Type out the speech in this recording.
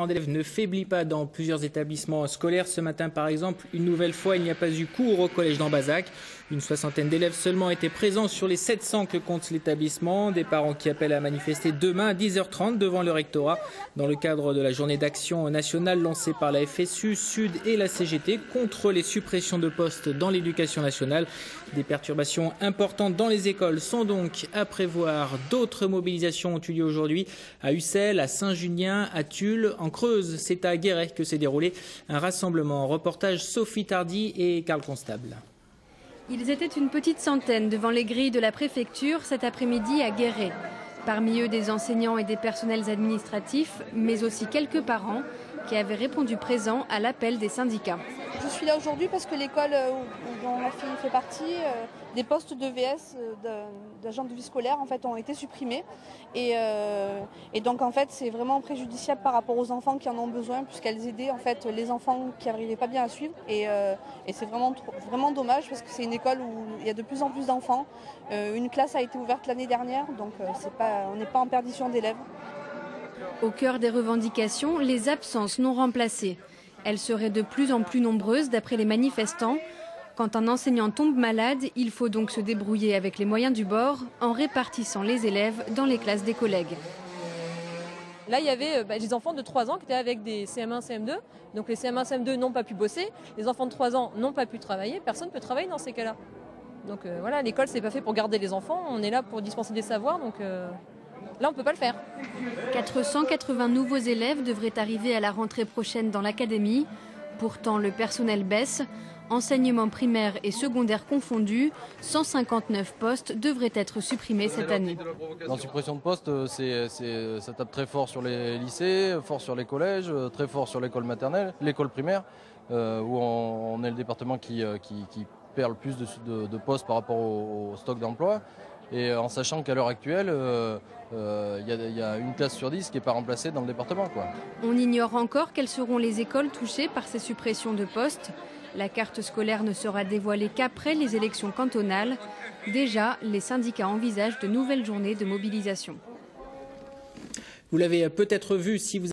D'élèves ne faiblit pas dans plusieurs établissements scolaires. Ce matin, par exemple, une nouvelle fois, il n'y a pas eu cours au collège d'Ambazac. Une soixantaine d'élèves seulement étaient présents sur les 700 que compte l'établissement. Des parents qui appellent à manifester demain à 10h30 devant le rectorat dans le cadre de la journée d'action nationale lancée par la FSU, Sud et la CGT contre les suppressions de postes dans l'éducation nationale. Des perturbations importantes dans les écoles sont donc à prévoir. D'autres mobilisations ont eu lieu aujourd'hui à Ussel, à Saint-Junien, à Tulle. En Creuse, c'est à Guéret que s'est déroulé un rassemblement. Reportage Sophie Tardy et Karl Constable. Ils étaient une petite centaine devant les grilles de la préfecture cet après-midi à Guéret. Parmi eux des enseignants et des personnels administratifs, mais aussi quelques parents qui avaient répondu présents à l'appel des syndicats. Je suis là aujourd'hui parce que l'école dont ma fille fait partie, des postes de VS, d'agents de vie scolaire, en fait, ont été supprimés. Et donc, en fait, c'est vraiment préjudiciable par rapport aux enfants qui en ont besoin, puisqu'elles aidaient en fait, les enfants qui n'arrivaient pas bien à suivre. Et c'est vraiment dommage parce que c'est une école où il y a de plus en plus d'enfants. Une classe a été ouverte l'année dernière, donc on n'est pas en perdition d'élèves. Au cœur des revendications, les absences non remplacées. Elles seraient de plus en plus nombreuses d'après les manifestants. Quand un enseignant tombe malade, il faut donc se débrouiller avec les moyens du bord en répartissant les élèves dans les classes des collègues. Là, il y avait des enfants de 3 ans qui étaient avec des CM1, CM2. Donc les CM1, CM2 n'ont pas pu bosser. Les enfants de 3 ans n'ont pas pu travailler. Personne ne peut travailler dans ces cas-là. Donc voilà, l'école, c'est pas fait pour garder les enfants. On est là pour dispenser des savoirs. Donc là, on ne peut pas le faire. 480 nouveaux élèves devraient arriver à la rentrée prochaine dans l'académie. Pourtant, le personnel baisse. Enseignement primaire et secondaire confondus, 159 postes devraient être supprimés cette année. La suppression de postes, ça tape très fort sur les lycées, fort sur les collèges, très fort sur l'école maternelle, l'école primaire, où on est le département qui perd le plus de postes par rapport au stock d'emploi. Et en sachant qu'à l'heure actuelle, il y a une classe sur 10 qui n'est pas remplacée dans le département, quoi. On ignore encore quelles seront les écoles touchées par ces suppressions de postes. La carte scolaire ne sera dévoilée qu'après les élections cantonales. Déjà, les syndicats envisagent de nouvelles journées de mobilisation. Vous l'avez peut-être vu si vous